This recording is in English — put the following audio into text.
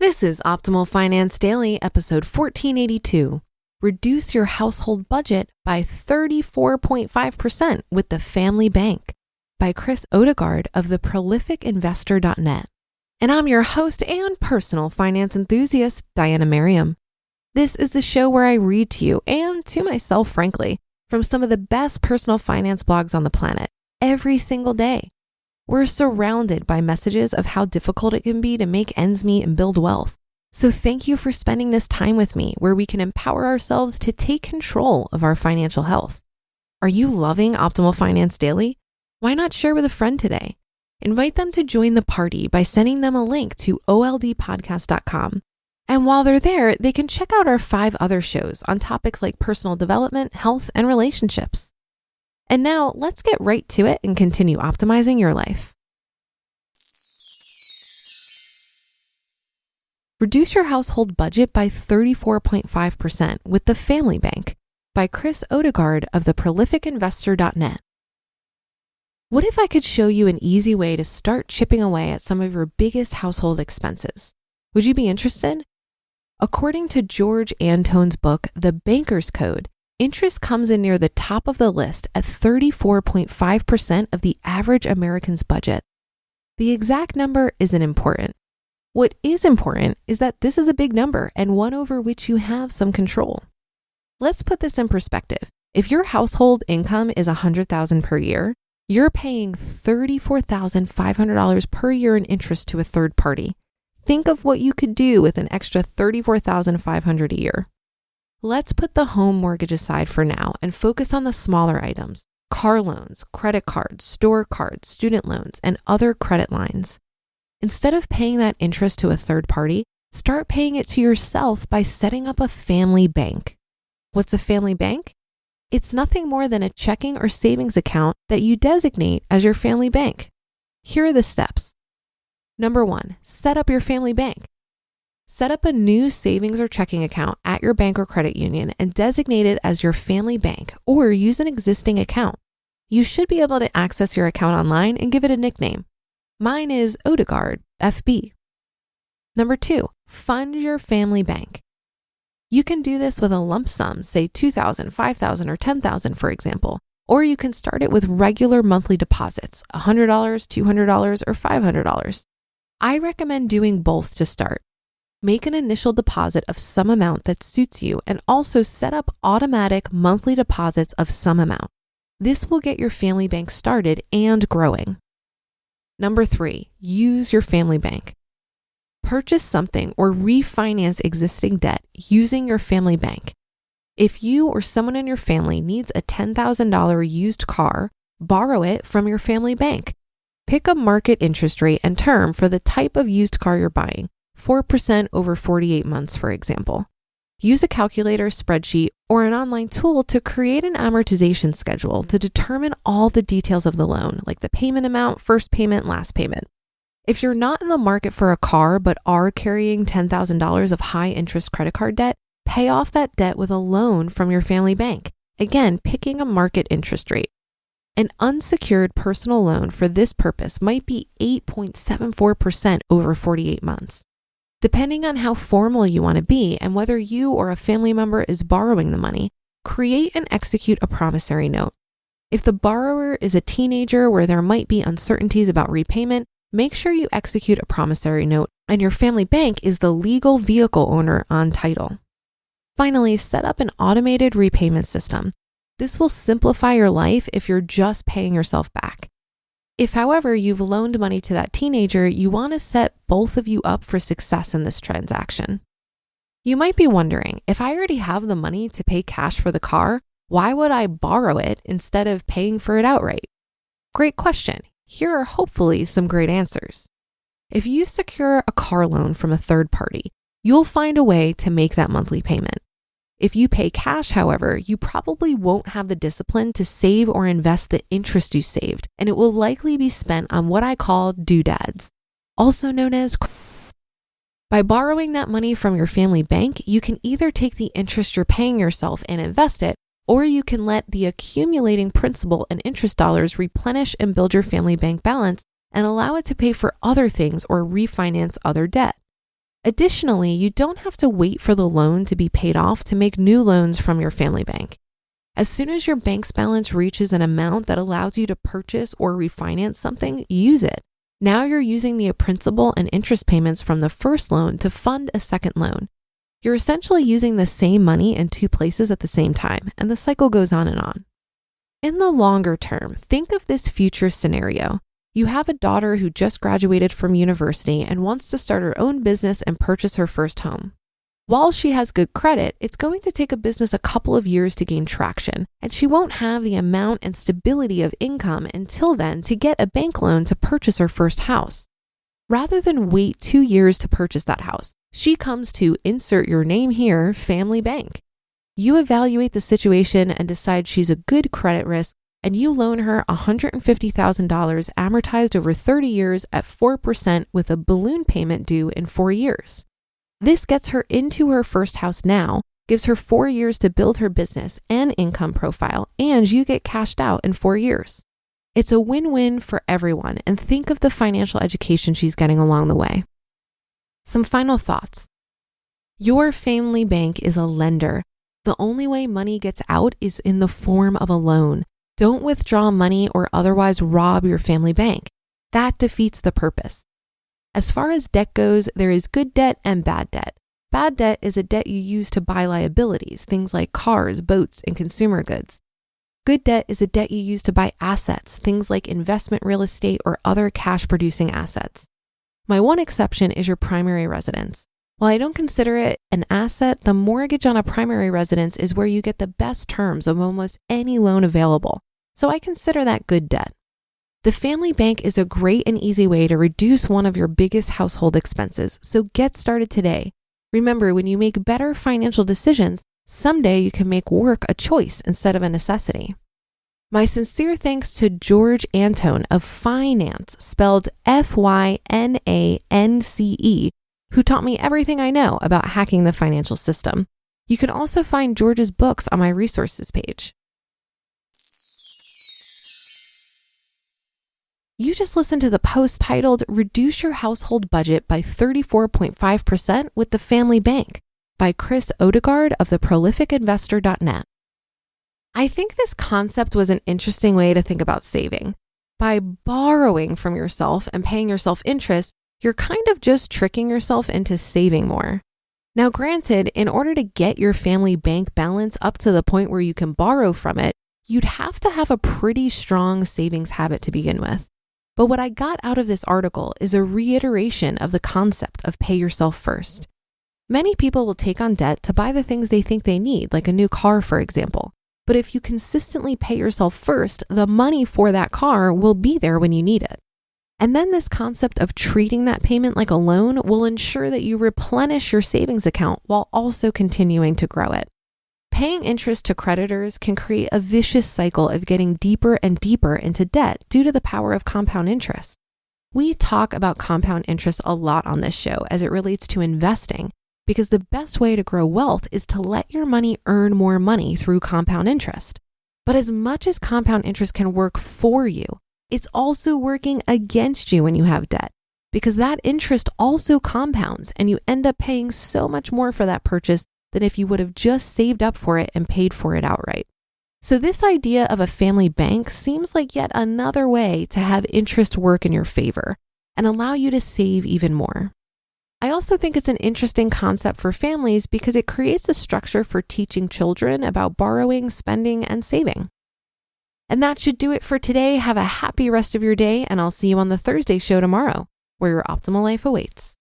This is Optimal Finance Daily, episode 1482. Reduce your household budget by 34.5% with the Family Bank by Odegard of theprolificinvestor.net. And I'm your host and personal finance enthusiast, Diana Merriam. This is the show where I read to you and to myself, frankly, from some of the best personal finance blogs on the planet every single day. We're surrounded by messages of how difficult it can be to make ends meet and build wealth. So thank you for spending this time with me where we can empower ourselves to take control of our financial health. Are you loving Optimal Finance Daily? Why not share with a friend today? Invite them to join the party by sending them a link to oldpodcast.com. And while they're there, they can check out our 5 other shows on topics like personal development, health, and relationships. And now let's get right to it and continue optimizing your life. Reduce your household budget by 34.5% with the Family Bank by Odegard of theprolificinvestor.net. What if I could show you an easy way to start chipping away at some of your biggest household expenses? Would you be interested? According to George Antone's book, The Banker's Code, interest comes in near the top of the list at 34.5% of the average American's budget. The exact number isn't important. What is important is that this is a big number and one over which you have some control. Let's put this in perspective. If your household income is $100,000 per year, you're paying $34,500 per year in interest to a third party. Think of what you could do with an extra $34,500 a year. Let's put the home mortgage aside for now and focus on the smaller items: car loans, credit cards, store cards, student loans, and other credit lines. Instead of paying that interest to a third party, start paying it to yourself by setting up a family bank. What's a family bank? It's nothing more than a checking or savings account that you designate as your family bank. Here are the steps. Number 1, set up your family bank. Set up a new savings or checking account at your bank or credit union and designate it as your family bank, or use an existing account. You should be able to access your account online and give it a nickname. Mine is Odegard, FB. Number 2, fund your family bank. You can do this with a lump sum, say $2,000, $5,000, or $10,000, for example, or you can start it with regular monthly deposits, $100, $200, or $500. I recommend doing both to start. Make an initial deposit of some amount that suits you and also set up automatic monthly deposits of some amount. This will get your family bank started and growing. Number 3, use your family bank. Purchase something or refinance existing debt using your family bank. If you or someone in your family needs a $10,000 used car, borrow it from your family bank. Pick a market interest rate and term for the type of used car you're buying. 4% over 48 months, for example. Use a calculator, spreadsheet, or an online tool to create an amortization schedule to determine all the details of the loan, like the payment amount, first payment, last payment. If you're not in the market for a car but are carrying $10,000 of high-interest credit card debt, pay off that debt with a loan from your family bank. Again, picking a market interest rate. An unsecured personal loan for this purpose might be 8.74% over 48 months. Depending on how formal you want to be and whether you or a family member is borrowing the money, create and execute a promissory note. If the borrower is a teenager where there might be uncertainties about repayment, make sure you execute a promissory note and your family bank is the legal vehicle owner on title. Finally, set up an automated repayment system. This will simplify your life if you're just paying yourself back. If, however, you've loaned money to that teenager, you want to set both of you up for success in this transaction. You might be wondering, if I already have the money to pay cash for the car, why would I borrow it instead of paying for it outright? Great question. Here are hopefully some great answers. If you secure a car loan from a third party, you'll find a way to make that monthly payment. If you pay cash, however, you probably won't have the discipline to save or invest the interest you saved, and it will likely be spent on what I call doodads, also known as. By borrowing that money from your family bank, you can either take the interest you're paying yourself and invest it, or you can let the accumulating principal and interest dollars replenish and build your family bank balance and allow it to pay for other things or refinance other debt. Additionally, you don't have to wait for the loan to be paid off to make new loans from your family bank. As soon as your bank's balance reaches an amount that allows you to purchase or refinance something, use it. Now you're using the principal and interest payments from the first loan to fund a second loan. You're essentially using the same money in two places at the same time, and the cycle goes on and on. In the longer term, think of this future scenario. You have a daughter who just graduated from university and wants to start her own business and purchase her first home. While she has good credit, it's going to take a business a couple of years to gain traction, and she won't have the amount and stability of income until then to get a bank loan to purchase her first house. Rather than wait 2 years to purchase that house, she comes to insert your name here, family bank. You evaluate the situation and decide she's a good credit risk, and you loan her $150,000 amortized over 30 years at 4% with a balloon payment due in 4 years. This gets her into her first house now, gives her 4 years to build her business and income profile, and you get cashed out in 4 years. It's a win-win for everyone, and think of the financial education she's getting along the way. Some final thoughts. Your family bank is a lender. The only way money gets out is in the form of a loan. Don't withdraw money or otherwise rob your family bank. That defeats the purpose. As far as debt goes, there is good debt and bad debt. Bad debt is a debt you use to buy liabilities, things like cars, boats, and consumer goods. Good debt is a debt you use to buy assets, things like investment real estate or other cash-producing assets. My one exception is your primary residence. While I don't consider it an asset, the mortgage on a primary residence is where you get the best terms of almost any loan available, so I consider that good debt. The family bank is a great and easy way to reduce one of your biggest household expenses, so get started today. Remember, when you make better financial decisions, someday you can make work a choice instead of a necessity. My sincere thanks to George Antone of Finance, spelled F-Y-N-A-N-C-E, who taught me everything I know about hacking the financial system. You can also find George's books on my resources page. You just listened to the post titled Reduce Your Household Budget by 34.5% with the Family Bank by Chris Odegard of theprolificinvestor.net. I think this concept was an interesting way to think about saving. By borrowing from yourself and paying yourself interest, you're kind of just tricking yourself into saving more. Now, granted, in order to get your family bank balance up to the point where you can borrow from it, you'd have to have a pretty strong savings habit to begin with. But what I got out of this article is a reiteration of the concept of pay yourself first. Many people will take on debt to buy the things they think they need, like a new car, for example. But if you consistently pay yourself first, the money for that car will be there when you need it. And then this concept of treating that payment like a loan will ensure that you replenish your savings account while also continuing to grow it. Paying interest to creditors can create a vicious cycle of getting deeper and deeper into debt due to the power of compound interest. We talk about compound interest a lot on this show as it relates to investing, because the best way to grow wealth is to let your money earn more money through compound interest. But as much as compound interest can work for you, it's also working against you when you have debt, because that interest also compounds and you end up paying so much more for that purchase than if you would have just saved up for it and paid for it outright. So this idea of a family bank seems like yet another way to have interest work in your favor and allow you to save even more. I also think it's an interesting concept for families because it creates a structure for teaching children about borrowing, spending, and saving. And that should do it for today. Have a happy rest of your day, and I'll see you on the Thursday show tomorrow, where your optimal life awaits.